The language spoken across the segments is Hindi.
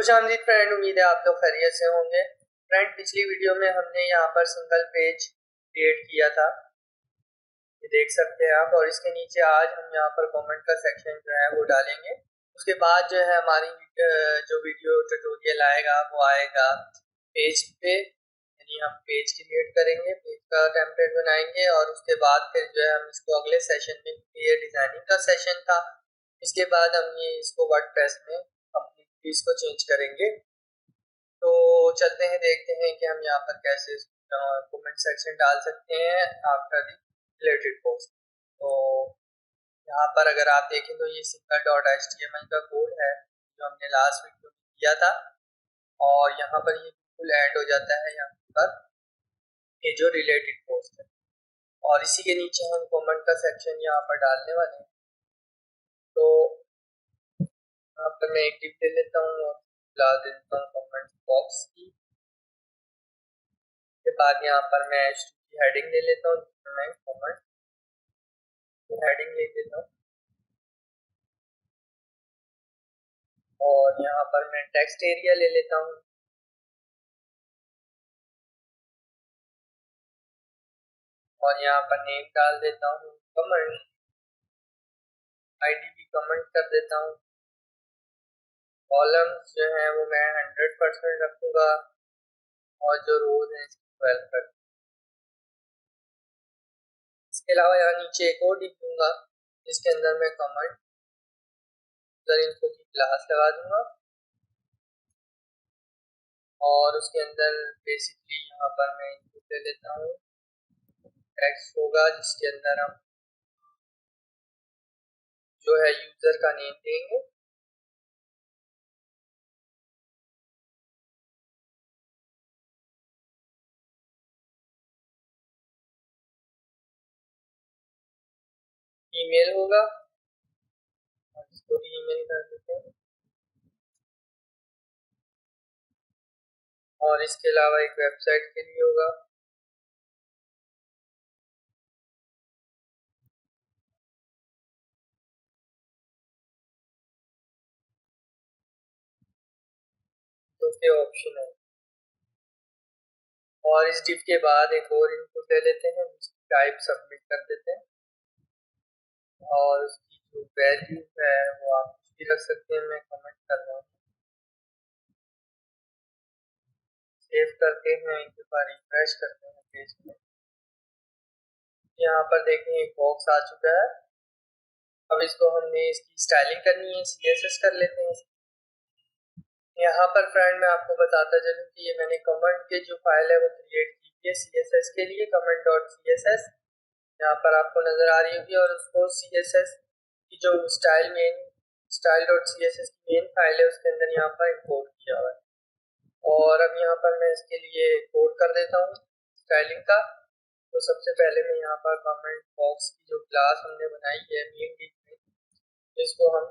खुशामदीद फ्रेंड, उम्मीद है आप लोग खैरियत से होंगे। फ्रेंड, पिछली वीडियो में हमने यहाँ पर सिंगल पेज क्रिएट किया था, ये देख सकते हैं आप। और इसके नीचे आज हम यहाँ पर कमेंट का सेक्शन जो है वो डालेंगे। उसके बाद जो है हमारी जो वीडियो ट्यूटोरियल आएगा वो आएगा पेज पे, यानी हम पेज क्रिएट करेंगे, पेज का टेम्पलेट बनाएंगे और उसके बाद फिर जो है हम इसको अगले सेशन में, ये डिजाइनिंग का सेशन था, इसके बाद हम ये इसको वर्डप्रेस में कंप्लीटली इसको चेंज करेंगे। तो चलते हैं, देखते हैं कि हम यहाँ पर कैसे कमेंट सेक्शन डाल सकते हैं आफ्टर द रिलेटेड पोस्ट। तो यहाँ पर अगर आप देखें तो ये सिंगल.html का कोड है जो हमने लास्ट वीडियो में किया था, और यहाँ पर ये बिल्कुल ऐड हो जाता है यहाँ पर ये जो रिलेटेड पोस्ट है, और इसी के नीचे हम कमेंट का सेक्शन यहाँ पर डालने वाले हैं। तो यहाँ पर मैं एक टिप ले लेता हूँ और डाल देता हूँ कमेंट बॉक्स की। के बाद यहाँ पर मैं हेडिंग ले लेता हूँ, मैं कमेंट हेडिंग ले लेता हूँ, और यहाँ पर मैं टेक्स्ट एरिया ले लेता हूँ, और यहाँ पर नेम डाल देता हूँ, कमेंट आईडी भी कमेंट कर देता हूँ। कॉलम्स जो है वो मैं 100% रखूँगा, और जो रोज है 12 कर। इसके अलावा यहाँ नीचे एक और डिप दूंगा जिसके अंदर मैं कमेंट इनको की क्लास लगा दूंगा, और उसके अंदर बेसिकली यहाँ पर मैं इनपुट ले लेता हूँ, टेक्स्ट होगा जिसके अंदर हम जो है यूजर का नेम देंगे, ईमेल होगा और इसको भी ईमेल कर देते हैं, और इसके अलावा एक वेबसाइट के लिए होगा। तो ये ऑप्शन है, और इस डिफ के बाद एक और इनपुट ले लेते हैं, टाइप सबमिट कर देते हैं, और उसकी जो वैल्यू है वो आप कुछ भी रख सकते हैं, मैं कमेंट कर रहा हूँ। सेव करते हैं, एक बार रिफ्रेश करते हैं पेज में। यहाँ पर देखें एक बॉक्स आ चुका है। अब इसको हमने इसकी स्टाइलिंग करनी है, CSS कर लेते हैं। यहाँ पर फ्रेंड मैं आपको बताता चलूँ कि ये मैंने कमेंट के जो फाइल है वो क्रिएट की है CSS के लिए, comment.css यहाँ पर आपको नजर आ रही होगी, और उसको CSS की जो style.css की मेन फाइल है उसके अंदर यहाँ पर इंपोर्ट किया हुआ है। और अब यहाँ पर मैं इसके लिए कोड कर देता हूँ स्टाइलिंग का। तो सबसे पहले मैं यहाँ पर कमेंट बॉक्स की जो क्लास हमने बनाई है मेन डिप में, इसको हम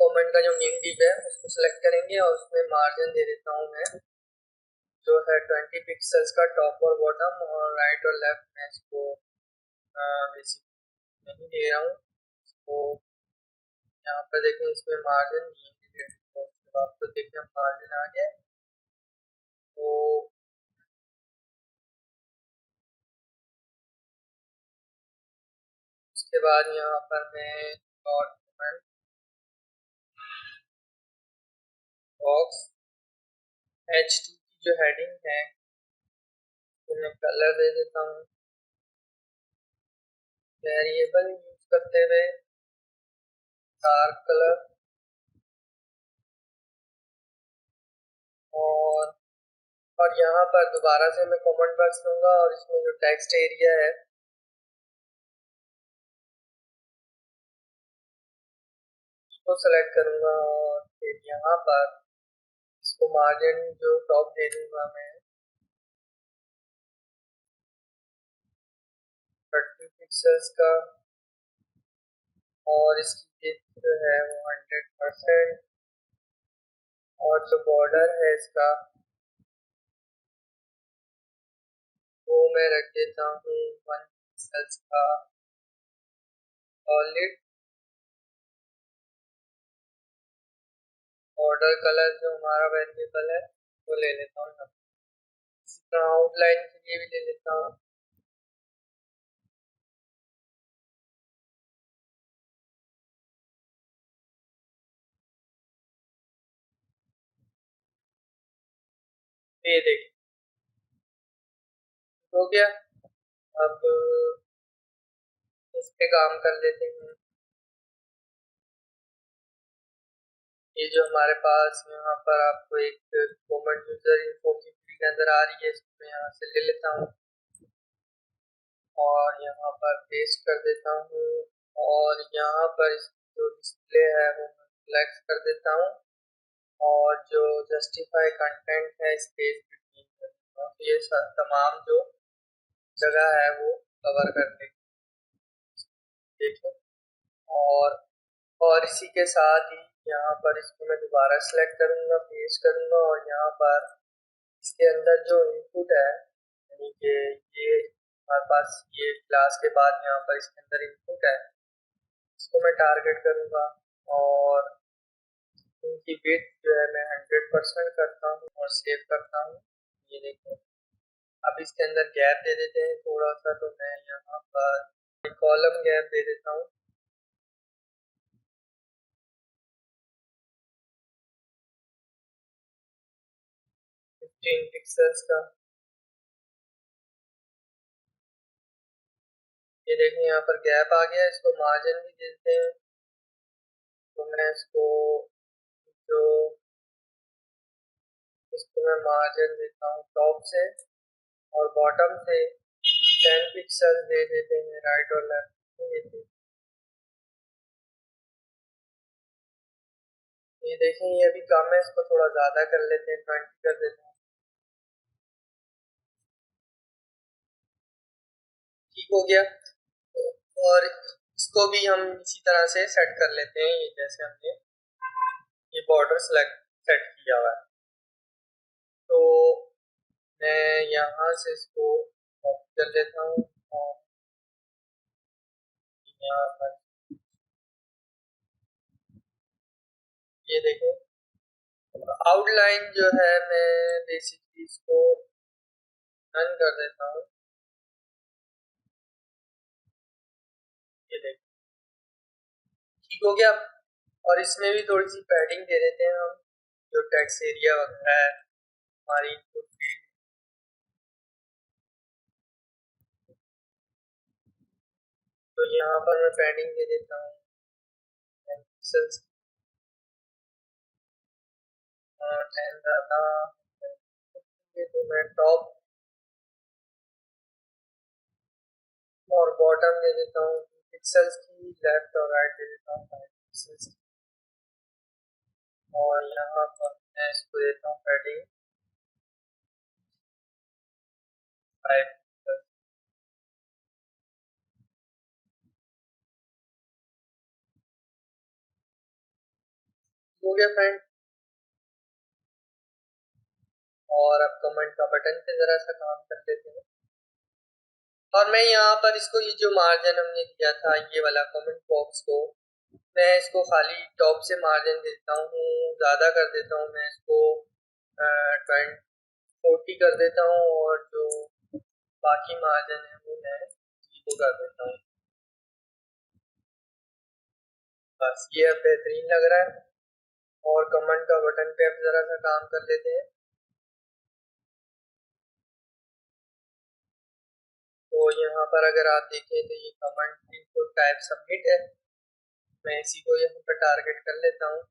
कमेंट का जो मेन डिप है उसको सेलेक्ट करेंगे, और उसमें मार्जिन दे देता हूँ मैं जो है 20 पिक्सल्स का टॉप और बॉटम, और राइट और लेफ्ट में इसको बेसिक नहीं दे रहा हूँ। तो यहाँ पर देखें इसमें मार्जिन नहीं है, तो देखिए मार्जिन आ गया। तो उसके बाद यहाँ पर मैं डॉट कमेंट बॉक्स H2 की जो हेडिंग है तो मैं कलर दे देता हूँ, वेरिएबल यूज करते हुए डार्क कलर, और यहाँ पर दोबारा से मैं कमेंट बॉक्स लूंगा, और इसमें जो टेक्स्ट एरिया है उसको सेलेक्ट करूंगा, और फिर यहाँ पर इसको मार्जिन जो टॉप दे दूंगा मैं 30 पिक्सल्स का, और इसकी विड्थ जो है वो 100%, और जो बॉर्डर है इसका वो मैं रख देता हूँ 1 पिक्सल्स का सॉलिड, बॉर्डर कलर जो हमारा वेरिएबल है वो ले लेता हूँ। इसी तरह आउटलाइन के लिए भी ले लेता हूँ। ये देखिए हो गया। अब इस पे काम कर लेते हैं। ये जो हमारे पास यहाँ पर आपको एक कॉमन यूजर इन्फो की फील्ड नजर आ रही है, इसको मैं यहाँ से ले लेता हूँ और यहाँ पर पेस्ट कर देता हूँ और यहाँ पर जो डिस्प्ले है वो मैं सिलेक्ट कर देता हूँ और जो जस्टिफाई कंटेंट है स्पेस बिटवीन कर देता हूँ। तो ये तमाम जो जगह है वो कवर कर लेगी, देखिए। और इसी के साथ ही यहाँ पर इसको मैं दोबारा सेलेक्ट करूँगा, पेस्ट करूँगा और यहाँ पर इसके अंदर जो इनपुट है, यानी कि ये हमारे पास ये क्लास के बाद यहाँ पर इसके अंदर इनपुट है, इसको मैं टारगेट करूँगा और इनकी विड्थ जो है मैं 100% करता हूँ और सेव करता हूँ। ये देखिए अब इसके अंदर गैप दे देते हैं थोड़ा सा, तो मैं यहाँ पर कॉलम गैप दे देता हूँ। 15 पिक्सल्स का। ये देखिए यहाँ पर गैप आ गया, इसको मार्जिन भी देते हैं। तो मैं जो इसको मैं मार्जिन देता हूँ टॉप से और बॉटम से 10 पिक्सल दे देते हैं राइट और लेफ्ट। ये देखें ये अभी कम है, इसको थोड़ा ज्यादा कर लेते हैं, 20 कर देते हैं। ठीक हो गया। और इसको भी हम इसी तरह से सेट कर लेते हैं, ये जैसे हमने ये बॉर्डर सेट किया हुआ है। तो मैं यहाँ से इसको कॉपी कर लेता हूँ और यहाँ पर ये देखें आउटलाइन जो है मैं बेसिकली इसको रन कर देता हूँ। ये देखें ठीक हो गया। और इसमें भी थोड़ी सी पैडिंग दे देते हैं हम, जो टेक्स्ट एरिया वगैरह है हमारी इनपुट फील्ड। तो यहाँ पर मैं पैडिंग दे देता हूँ पिक्सल्स और 10 ज़्यादा। तो मैं टॉप और बॉटम दे देता हूँ पिक्सल्स की, लेफ्ट और राइट दे देता हूँ 5 पिक्सल्स की। और यहाँ पर मैं इसको देता हूँ पैडिंग 5 पिक्सल। हो गया फ्रेंड। और अब कमेंट का बटन पे जरा सा काम कर लेते हैं। और मैं यहाँ पर इसको ये जो मार्जिन हमने दिया था ये वाला कमेंट बॉक्स को मैं इसको खाली टॉप से मार्जिन देता हूँ, ज़्यादा कर देता हूँ। मैं इसको 40 कर देता हूँ और जो बाकी मार्जिन है वो मैं 0 कर देता हूँ। बस ये अब बेहतरीन लग रहा है। और कमेंट का बटन पे अब ज़रा सा काम कर लेते हैं। तो यहाँ पर अगर आप देखें तो ये कमेंट इनपुट टाइप सबमिट है, मैं इसी को यहाँ पर टारगेट कर लेता हूँ।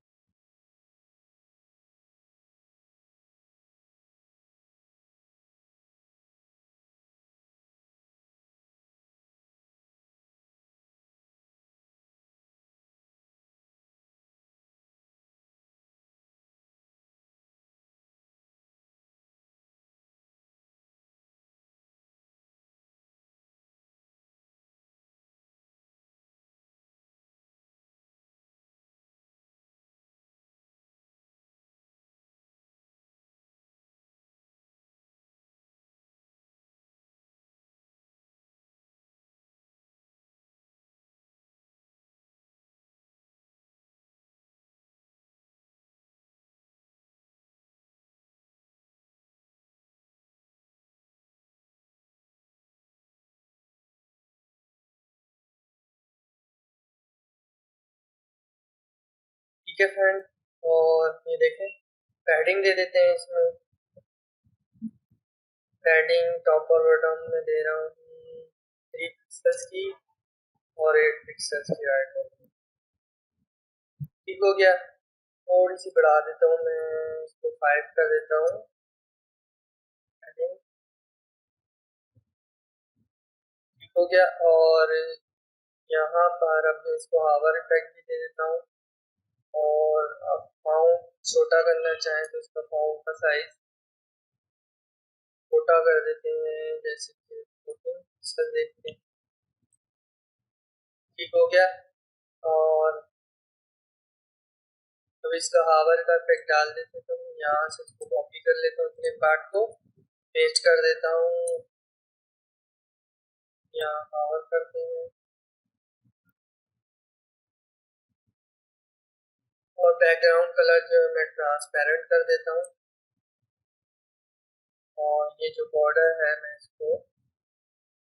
ठीक है फ्रेंड, और ये देखें पैडिंग दे देते हैं इसमें। पैडिंग टॉप और बॉटम में दे रहा हूँ 3 पिक्सल्स की और 8 पिक्सल्स की, राइट। ठीक हो गया। थोड़ी सी बढ़ा देता हूँ मैं, इसको 5 कर देता हूँ। ठीक हो गया। और यहाँ पर अब मैं इसको हावर इफेक्ट भी दे देता हूँ। और अब फाउंट छोटा करना चाहें तो इसका फाउंट का साइज छोटा कर देते हैं, जैसे कि 14 पिक्सल देखते हैं। ठीक हो गया। और अब इसका हावर का इफेक्ट डाल देते हैं, तो यहाँ से इसको कॉपी कर लेता हूँ, अपने पार्ट को पेस्ट कर देता हूँ, यहाँ हावर करते हैं और बैकग्राउंड कलर जो है मैं ट्रांसपेरेंट कर देता हूँ। और ये जो बॉर्डर है मैं इसको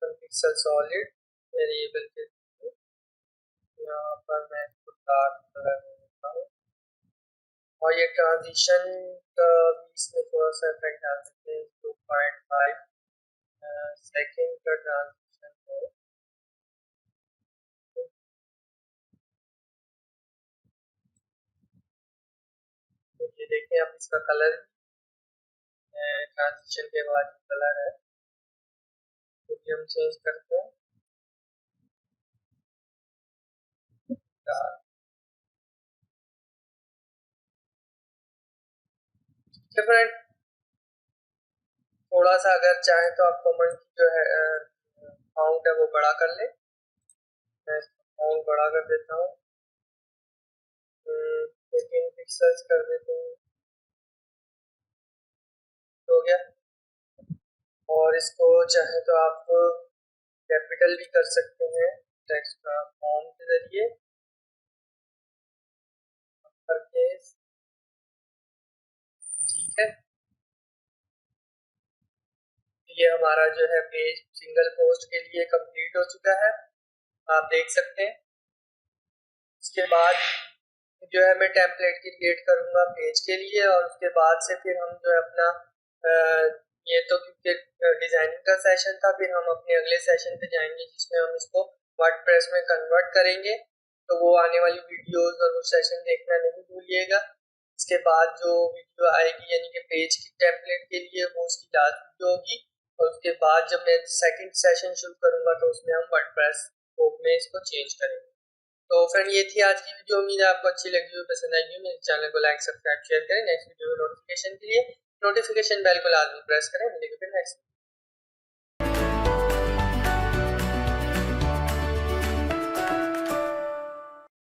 1 पिक्सल सॉलिड वेरिएबल के थ्रू यहाँ पर मैं इसको डार्क कलर दे देता हूँ। और ये ट्रांजिशन का इसमें थोड़ा सा इफेक्ट डाल सकते हैं, 2.5 सेकेंड का ट्रांजिशन है। तो ये देखें अब इसका कलर ट्रांजिशन के बाद कलर है, तो ये हम चेंज करते हैं डार्क। ठीक है फ्रेंड, थोड़ा सा अगर चाहें तो आप कमेंट की जो है फाउंट है वो बड़ा कर ले। मैं फाउंट बड़ा कर देता हूँ, 18 पिक्सल्स कर देते हैं। हो गया। और इसको चाहे तो आप कैपिटल भी कर सकते हैं टेक्स्ट का फॉन्ट के जरिए, अपरकेस। ठीक है, ये हमारा जो है पेज सिंगल पोस्ट के लिए कंप्लीट हो चुका है, आप देख सकते हैं। इसके बाद जो है मैं टेम्पलेट क्रिएट करूंगा पेज के लिए, और उसके बाद से फिर हम जो है अपना ये तो क्योंकि डिजाइनिंग का सेशन था, फिर हम अपने अगले सेशन पे जाएंगे जिसमें हम इसको वर्डप्रेस में कन्वर्ट करेंगे। तो वो आने वाली वीडियोस और वो सेशन देखना नहीं भूलिएगा। इसके बाद जो वीडियो आएगी यानी कि पेज की टेम्पलेट के लिए, वो उसकी लास्ट वीडियो होगी। और उसके बाद जब मैं सेकंड सेशन शुरू करूंगा तो उसमें हम वर्डप्रेस में इसको चेंज करेंगे। तो फ्रेंड ये थी आज की वीडियो, उम्मीद है आपको अच्छी लगी हो, पसंद आई हो। मेरे चैनल को लाइक सब्सक्राइब शेयर करें। नेक्स्ट वीडियो में नोटिफिकेशन के लिए नोटिफिकेशन बेल को लाजमी प्रेस करें। मिलेंगे फिर नेक्स्ट।